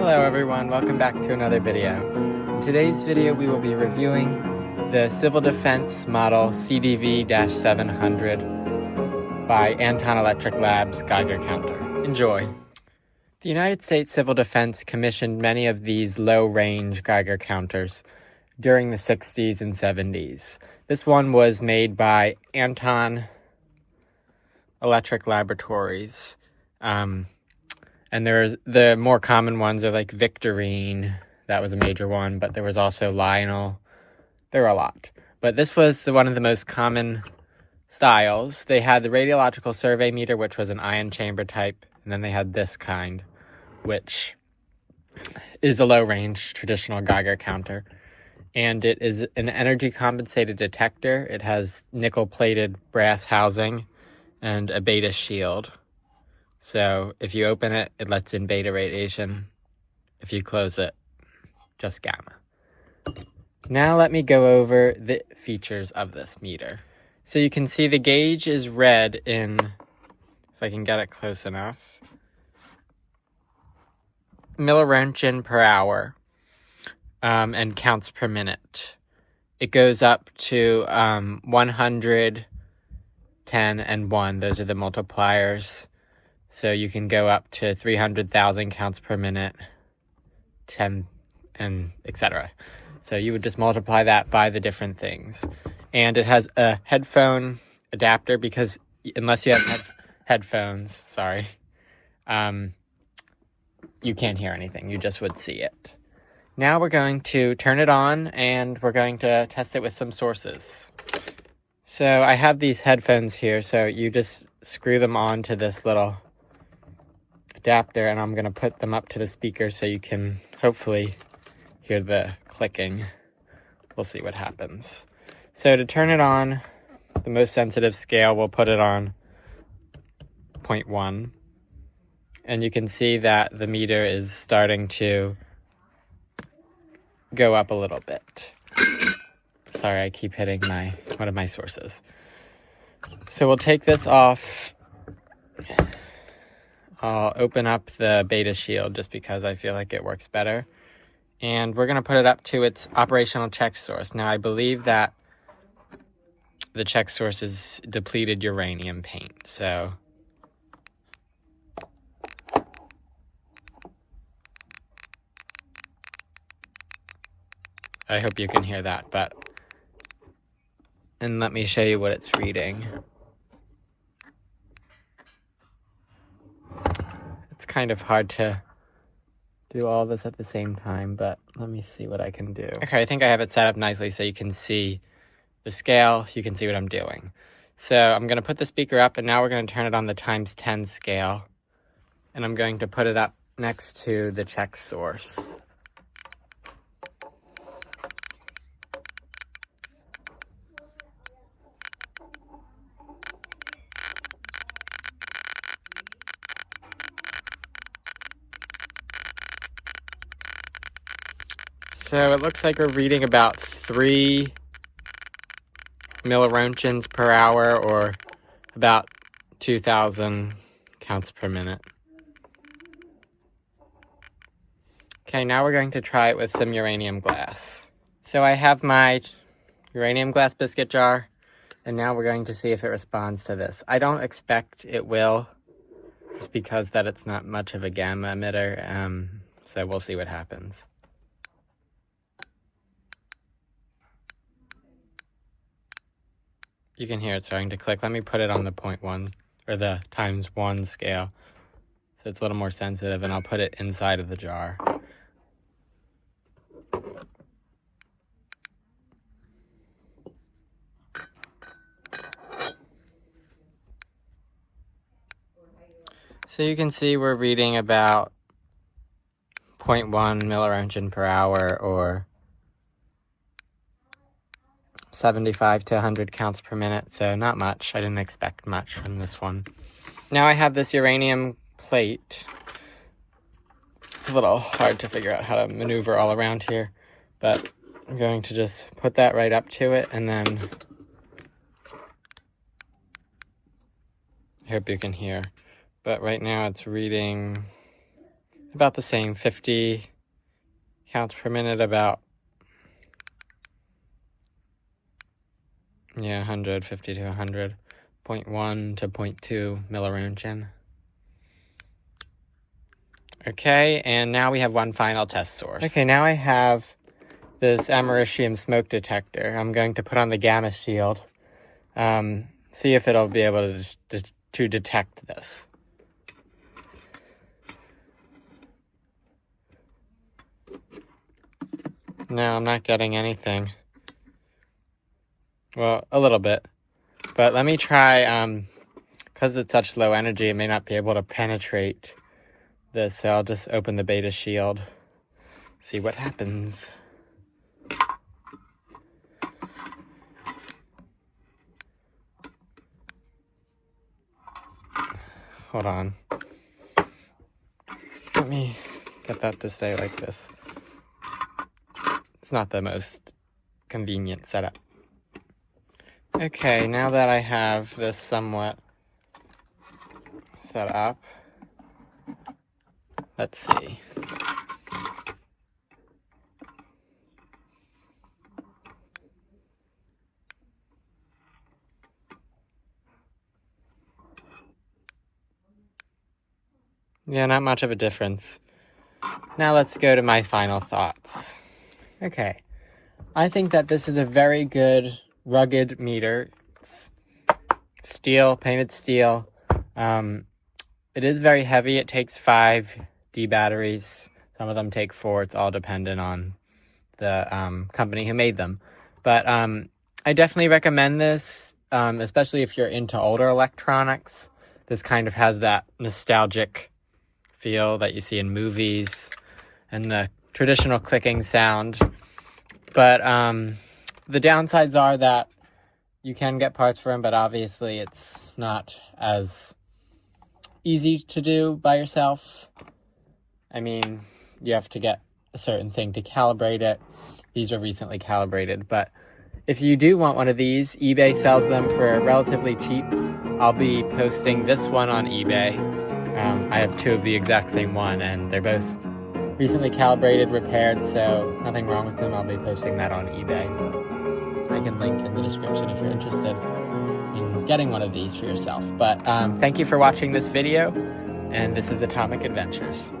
Hello everyone, welcome back to another video. In today's video we will be reviewing the Civil Defense model CD V-700 by Anton Electric Labs Geiger counter. Enjoy! The United States Civil Defense commissioned many of these low-range Geiger counters during the 60s and 70s. This one was made by Anton Electric Laboratories. And there's the more common ones are like Victorine, that was a major one, but there was also Lionel. There were a lot. But this was one of the most common styles. They had the radiological survey meter, which was an ion chamber type, and then they had this kind, which is a low-range traditional Geiger counter. And it is an energy-compensated detector. It has nickel-plated brass housing and a beta shield. So if you open it, it lets in beta radiation. If you close it, just gamma. Now let me go over the features of this meter. So you can see the gauge is red in, if I can get it close enough, milliroentgen per hour, and counts per minute. It goes up to 100, 10, and 1. Those are the multipliers. So you can go up to 300,000 counts per minute, 10, and etc. So you would just multiply that by the different things. And it has a headphone adapter because unless you have headphones, you can't hear anything. You just would see it. Now we're going to turn it on and we're going to test it with some sources. So I have these headphones here, so you just screw them on to this little adapter, and I'm going to put them up to the speaker so you can hopefully hear the clicking. We'll see what happens. So to turn it on, the most sensitive scale, we'll put it on 0.1. And you can see that the meter is starting to go up a little bit. Sorry, I keep hitting one of my sources. So we'll take this off. I'll open up the beta shield just because I feel like it works better. And we're going to put it up to its operational check source. Now, I believe that the check source is depleted uranium paint. So I hope you can hear that. And let me show you what it's reading. It's kind of hard to do all this at the same time, but let me see what I can do. Okay, I think I have it set up nicely so you can see the scale, you can see what I'm doing. So I'm going to put the speaker up, and now we're going to turn it on the times 10 scale, and I'm going to put it up next to the check source. So it looks like we're reading about 3 milliroentgens per hour, or about 2,000 counts per minute. Okay, now we're going to try it with some uranium glass. So I have my uranium glass biscuit jar, and now we're going to see if it responds to this. I don't expect it will, just because that it's not much of a gamma emitter, so we'll see what happens. You can hear it starting to click. Let me put it on the 0.1 or the times 1 scale so it's a little more sensitive, and I'll put it inside of the jar. So you can see we're reading about 0.1 milliroentgen per hour, or 75 to 100 counts per minute, so not much. I didn't expect much from this one. Now I have this uranium plate. It's a little hard to figure out how to maneuver all around here, but I'm going to just put that right up to it, and then I hope you can hear. But right now it's reading about the same, 50 counts per minute, about, yeah, 150 to 100, 0.1 to 0.2 milliroentgen. Okay, and now we have one final test source. Okay, now I have this americium smoke detector. I'm going to put on the gamma shield, see if it'll be able to detect this. No, I'm not getting anything. Well, a little bit. But let me try, because it's such low energy, it may not be able to penetrate this, so I'll just open the beta shield, see what happens. Hold on. Let me get that to stay like this. It's not the most convenient setup. Okay, now that I have this somewhat set up, let's see. Yeah, not much of a difference. Now let's go to my final thoughts. Okay, I think that this is a very good, rugged meter. It's steel, painted steel. It is very heavy. It takes 5 D batteries. Some of them take 4. It's all dependent on the company who made them. But I definitely recommend this, especially if you're into older electronics. This kind of has that nostalgic feel that you see in movies and the traditional clicking sound. But the downsides are that you can get parts for them, but obviously it's not as easy to do by yourself. I mean, you have to get a certain thing to calibrate it. These are recently calibrated, but if you do want one of these, eBay sells them for relatively cheap. I'll be posting this one on eBay. I have 2 of the exact same one, and they're both recently calibrated, repaired, so nothing wrong with them. I'll be posting that on eBay. I can link in the description if you're interested in getting one of these for yourself. But thank you for watching this video, and this is Atomic Adventures.